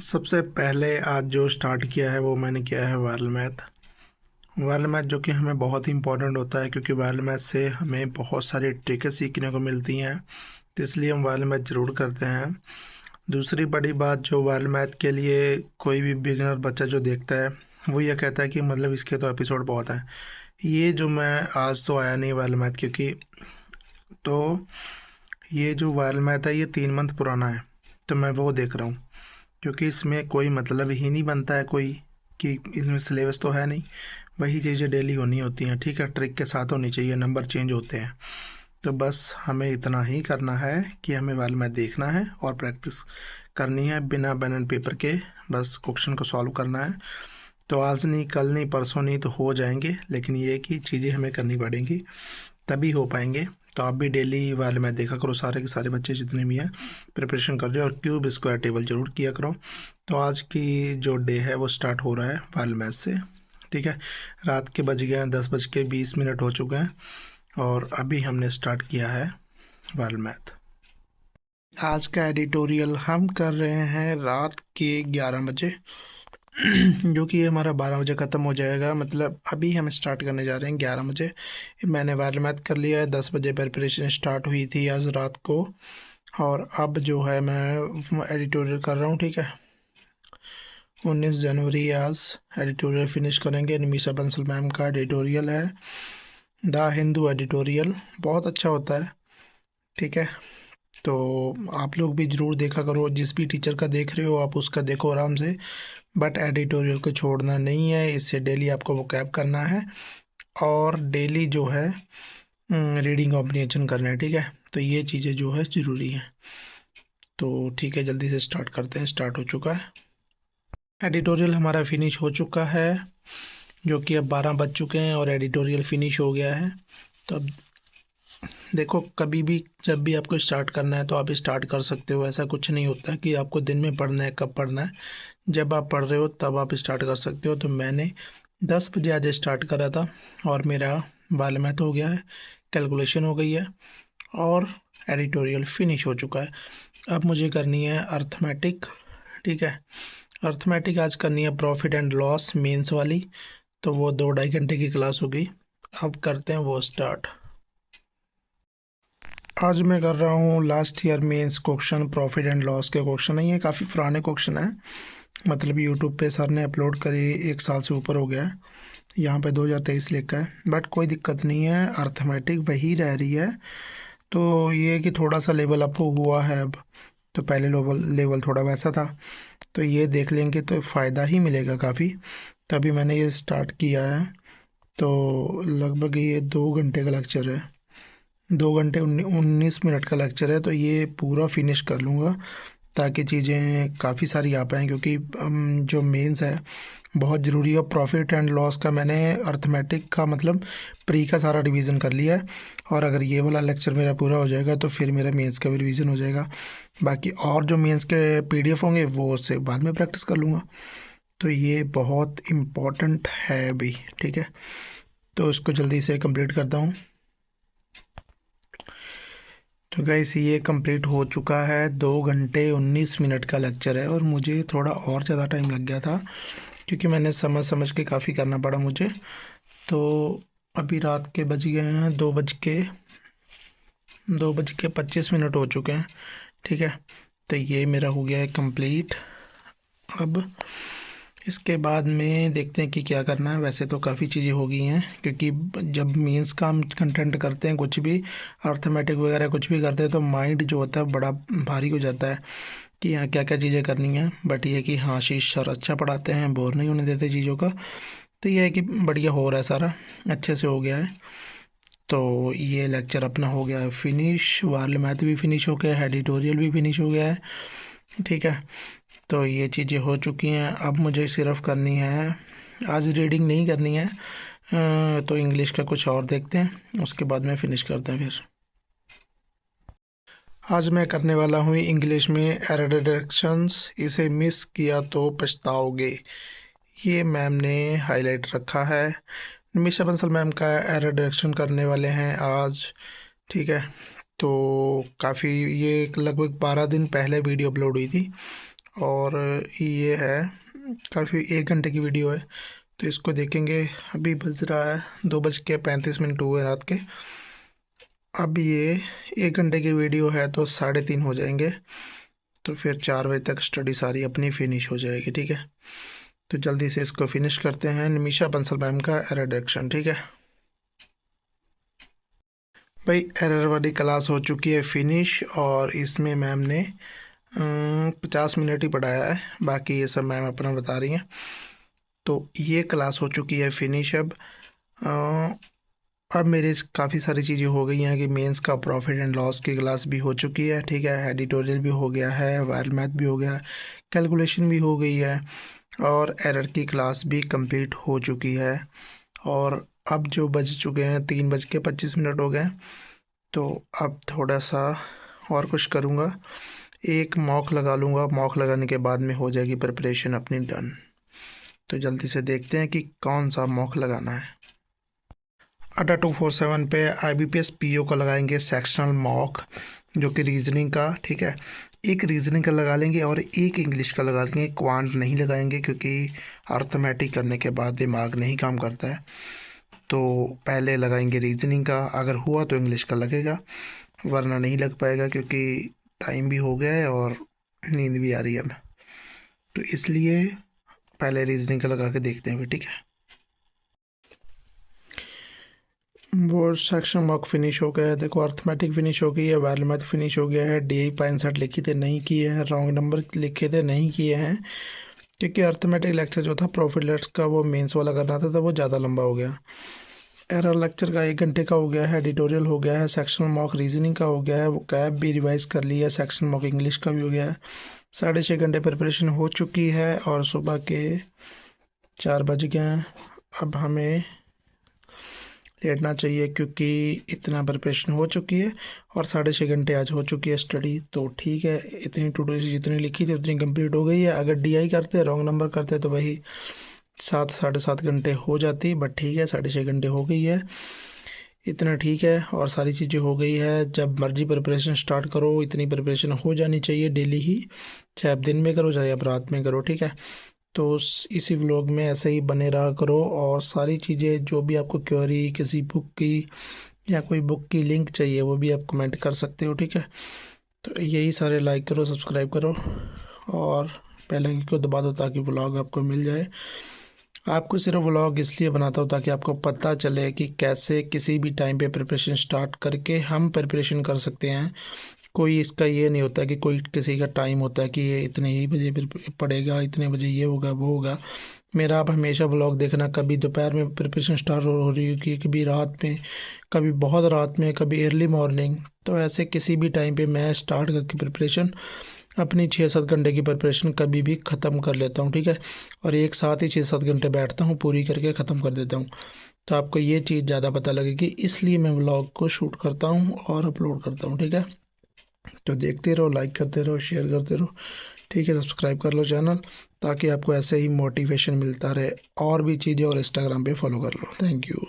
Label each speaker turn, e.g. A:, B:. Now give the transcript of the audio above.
A: सबसे पहले आज जो स्टार्ट किया है वो मैंने किया है वायरल मैथ। वायरल मैथ जो कि हमें बहुत ही इंपॉर्टेंट होता है, क्योंकि वायरल मैथ से हमें बहुत सारी ट्रिकें सीखने को मिलती हैं, तो इसलिए हम वायरल मैथ ज़रूर करते हैं। दूसरी बड़ी बात, जो वायरल मैथ के लिए कोई भी बिगिनर बच्चा जो देखता है वो ये कहता है कि मतलब इसके तो एपिसोड बहुत हैं। ये जो मैं आज तो आया नहीं वायरल मैथ, क्योंकि तो ये जो वायरल मैथ है ये 3 मंथ पुराना है, तो मैं वो देख रहा हूँ, क्योंकि इसमें कोई मतलब ही नहीं बनता है कोई, कि इसमें सिलेबस तो है नहीं, वही चीज़ें डेली होनी होती हैं। ठीक है, ट्रिक के साथ होनी चाहिए, नंबर चेंज होते हैं। तो बस हमें इतना ही करना है कि हमें वाल मैथ देखना है और प्रैक्टिस करनी है बिना पेन एंड पेपर के, बस क्वेश्चन को सॉल्व करना है। तो आज नहीं, कल नहीं, परसों नहीं तो हो जाएंगे, लेकिन ये कि चीज़ें हमें करनी पड़ेंगी, तभी हो पाएंगे। तो आप भी डेली वाले मैथ देखा करो, सारे के सारे बच्चे जितने भी हैं प्रिपरेशन कर रहे हो, और क्यूब स्क्वायर टेबल जरूर किया करो। तो आज की जो डे है वो स्टार्ट हो रहा है वाले मैथ से। ठीक है, रात के बज गए हैं 10:20 हो चुके हैं, और अभी हमने स्टार्ट किया है वाले मैथ। आज का एडिटोरियल हम कर रहे हैं रात के 11 बजे, जो कि हमारा 12 बजे ख़त्म हो जाएगा। मतलब अभी हम स्टार्ट करने जा रहे हैं 11 बजे। मैंने वायरल मैथ कर लिया है, 10 बजे प्रिपरेशन स्टार्ट हुई थी आज रात को, और अब जो है मैं एडिटोरियल कर रहा हूँ। ठीक है, 19 जनवरी आज एडिटोरियल फिनिश करेंगे। निमिषा बंसल मैम का एडिटोरियल है, द हिंदू एडिटोरियल, बहुत अच्छा होता है। ठीक है, तो आप लोग भी ज़रूर देखा करो, जिस भी टीचर का देख रहे हो आप उसका देखो आराम से, बट एडिटोरियल को छोड़ना नहीं है। इससे डेली आपको वोकैब करना है, और डेली जो है रीडिंग कॉम्प्रिहेंशन करना है। ठीक है, तो ये चीज़ें जो है ज़रूरी है। तो ठीक है, जल्दी से स्टार्ट करते हैं। स्टार्ट हो चुका है, एडिटोरियल हमारा फिनिश हो चुका है, जो कि अब 12 बज चुके हैं और एडिटोरियल फिनिश हो गया है। तो अब देखो, कभी भी जब भी आपको स्टार्ट करना है तो आप स्टार्ट कर सकते हो, ऐसा कुछ नहीं होता कि आपको दिन में पढ़ना है, कब पढ़ना है, जब आप पढ़ रहे हो तब आप स्टार्ट कर सकते हो। तो मैंने 10 बजे आज स्टार्ट करा था, और मेरा वाल मैथ हो गया है, कैलकुलेशन हो गई है, और एडिटोरियल फिनिश हो चुका है। अब मुझे करनी है अर्थमेटिक। ठीक है, अर्थमेटिक आज करनी है प्रॉफिट एंड लॉस मेंस वाली, तो वो 2-2.5 घंटे की क्लास होगी। अब करते हैं वो स्टार्ट। आज मैं कर रहा हूँ last year mains question, profit and loss के क्वेश्चन है। ये काफ़ी पुराने क्वेश्चन है, मतलब यूट्यूब पे सर ने अपलोड करी, 1 साल से ऊपर हो गया है। यहाँ पे 2023 लिखा है, बट कोई दिक्कत नहीं है, अर्थमेटिक वही रह रही है। तो ये कि थोड़ा सा लेवल अप हुआ है अब, तो पहले लेवल लेवल थोड़ा वैसा था, तो ये देख लेंगे तो फ़ायदा ही मिलेगा काफ़ी। तभी मैंने ये स्टार्ट किया है। तो लगभग ये 2 घंटे का लेक्चर है, 2 घंटे 19 मिनट का लेक्चर है, तो ये पूरा फिनिश कर लूँगा ताकि चीज़ें काफ़ी सारी आ पाएँ, क्योंकि जो मेंस है बहुत ज़रूरी है। प्रॉफिट एंड लॉस का मैंने अर्थमेटिक का मतलब प्री का सारा रिवीजन कर लिया है, और अगर ये वाला लेक्चर मेरा पूरा हो जाएगा तो फिर मेरा मेंस का भी रिवीजन हो जाएगा। बाकी और जो मेंस के पीडीएफ होंगे वो उससे बाद में प्रैक्टिस कर लूँगा। तो ये बहुत इम्पॉर्टेंट है अभी। ठीक है, तो इसको जल्दी से कंप्लीट करता हूँ। तो गाइस, ये कंप्लीट हो चुका है, 2 घंटे 19 मिनट का लेक्चर है, और मुझे थोड़ा और ज़्यादा टाइम लग गया था, क्योंकि मैंने समझ समझ के काफ़ी करना पड़ा मुझे। तो अभी रात के बज गए हैं 2:25 हो चुके हैं। ठीक है, तो ये मेरा हो गया है कंप्लीट। अब इसके बाद में देखते हैं कि क्या करना है। वैसे तो काफ़ी चीज़ें हो गई हैं, क्योंकि जब मेंस का हम कंटेंट करते हैं, कुछ भी अर्थमेटिक वगैरह कुछ भी करते हैं, तो माइंड जो होता है बड़ा भारी हो जाता है कि यहाँ क्या क्या चीज़ें करनी है। बट ये कि हाँ, शीश सर अच्छा पढ़ाते हैं, बोर नहीं होने देते चीज़ों का। तो ये है कि बढ़िया हो रहा है, सारा अच्छे से हो गया है। तो ये लेक्चर अपना हो गया है फिनिश, वार्ल मैथ भी फिनिश हो गया है, एडिटोरियल भी फिनिश हो गया है। ठीक है, तो ये चीज़ें हो चुकी हैं। अब मुझे सिर्फ करनी है, आज रीडिंग नहीं करनी है, तो इंग्लिश का कुछ और देखते हैं, उसके बाद में फ़िनिश करते हैं फिर। आज मैं करने वाला हूँ इंग्लिश में एरर डिडक्शंस, इसे मिस किया तो पछताओगे। ये मैम ने हाईलाइट रखा है। निमिषा बंसल मैम का एरर डिडक्शन करने वाले हैं आज। ठीक है, तो काफ़ी, ये लगभग 12 दिन पहले वीडियो अपलोड हुई थी, और ये है काफ़ी 1 घंटे की वीडियो है, तो इसको देखेंगे। अभी बज रहा है 2:35 हुए रात के। अब ये 1 घंटे की वीडियो है तो 3:30 हो जाएंगे, तो फिर 4 बजे तक स्टडी सारी अपनी फिनिश हो जाएगी। ठीक है, तो जल्दी से इसको फिनिश करते हैं। निमिषा बंसल मैम का एरर डिटेक्शन। ठीक है भाई, एरर वाली क्लास हो चुकी है फिनिश, और इसमें मैम ने 50 मिनट ही पढ़ाया है, बाकी ये सब मैम अपना बता रही हैं। तो ये क्लास हो चुकी है फिनिश। अब मेरे काफ़ी सारी चीज़ें हो गई हैं कि मेंस का प्रॉफिट एंड लॉस की क्लास भी हो चुकी है। ठीक है, एडिटोरियल भी हो गया है, वायर मैथ भी हो गया है, कैलकुलेशन भी हो गई है, और एरर की क्लास भी कंप्लीट हो चुकी है। और अब जो बज चुके हैं 3:25 हो गए, तो अब थोड़ा सा और कुछ करूँगा, एक मॉक लगा लूँगा। मॉक लगाने के बाद में हो जाएगी प्रिपरेशन अपनी डन। तो जल्दी से देखते हैं कि कौन सा मॉक लगाना है। अड्डा 247 पे IBPS PO का लगाएंगे सेक्शनल मॉक, जो कि रीजनिंग का। ठीक है, एक रीजनिंग का लगा लेंगे और एक इंग्लिश का लगा लेंगे। क्वांट नहीं लगाएंगे क्योंकि अर्थमेटिक करने के बाद दिमाग नहीं काम करता है। तो पहले लगाएंगे रीजनिंग का, अगर हुआ तो इंग्लिश का लगेगा, वरना नहीं लग पाएगा क्योंकि टाइम भी हो गया है और नींद भी आ रही है अब। तो इसलिए पहले रीजनिंग का लगा के देखते हैं। ठीक है, वो सेक्शन मॉक फिनिश हो गया है। देखो, अर्थमेटिक फिनिश हो गई है, वायर मैथ फिनिश हो गया है, DI पाइन सेट लिखे थे नहीं किए हैं, रॉन्ग नंबर लिखे थे नहीं किए हैं, क्योंकि अर्थमेटिक लेक्चर जो था प्रॉफिट लेट्स का वो मेंस वाला करना था, तो वो ज़्यादा लंबा हो गया। एरर लेक्चर का 1 घंटे का हो गया है, एडिटोरियल हो गया है, सेक्शनल मॉक रीजनिंग का हो गया है, वो कैब भी रिवाइज कर लिया है, सेक्शन मॉक इंग्लिश का भी हो गया है। 6.5 घंटे प्रिपरेशन हो चुकी है और सुबह के 4 बज गए हैं। अब हमें लेटना चाहिए क्योंकि इतना प्रिपरेशन हो चुकी है और 6.5 घंटे आज हो चुकी है स्टडी। तो ठीक है, इतनी टू जितनी लिखी थी उतनी कंप्लीट हो गई है। अगर DI करते, रॉन्ग नंबर करते, तो वही 7-7.5 घंटे हो जाती, बट ठीक है 6.5 घंटे हो गई है, इतना ठीक है। और सारी चीज़ें हो गई है। जब मर्जी प्रिपरेशन स्टार्ट करो, इतनी प्रिपरेशन हो जानी चाहिए डेली ही, चाहे आप दिन में करो चाहे आप रात में करो। ठीक है, तो इसी व्लॉग में ऐसे ही बने रहा करो, और सारी चीज़ें जो भी आपको क्वेरी किसी बुक की या कोई बुक की लिंक चाहिए वो भी आप कमेंट कर सकते हो। ठीक है, तो यही सारे लाइक करो, सब्सक्राइब करो और बेल आइकन को दबा दो ताकि व्लॉग आपको मिल जाए। आपको सिर्फ व्लॉग इसलिए बनाता हूँ ताकि आपको पता चले कि कैसे किसी भी टाइम पे प्रिपरेशन स्टार्ट करके हम प्रिपरेशन कर सकते हैं। कोई इसका ये नहीं होता कि कोई किसी का टाइम होता है कि ये इतने ही बजे पड़ेगा, इतने बजे ये होगा वो होगा। मेरा आप हमेशा व्लॉग देखना, कभी दोपहर में प्रिपरेशन स्टार्ट हो रही होगी, कभी रात में, कभी बहुत रात में, कभी अर्ली मॉर्निंग। तो ऐसे किसी भी टाइम पे मैं स्टार्ट करके प्रिपरेशन अपनी 6-7 घंटे की प्रिपरेशन कभी भी ख़त्म कर लेता हूँ। ठीक है, और एक साथ ही 6-7 घंटे बैठता हूँ, पूरी करके ख़त्म कर देता हूँ। तो आपको ये चीज़ ज़्यादा पता लगेगी, इसलिए मैं व्लॉग को शूट करता हूँ और अपलोड करता हूँ। ठीक है, तो देखते रहो, लाइक करते रहो, शेयर करते रहो। ठीक है, सब्सक्राइब कर लो चैनल, ताकि आपको ऐसे ही मोटिवेशन मिलता रहे। और भी चीज़ें और इंस्टाग्राम पे फॉलो कर लो। Thank you.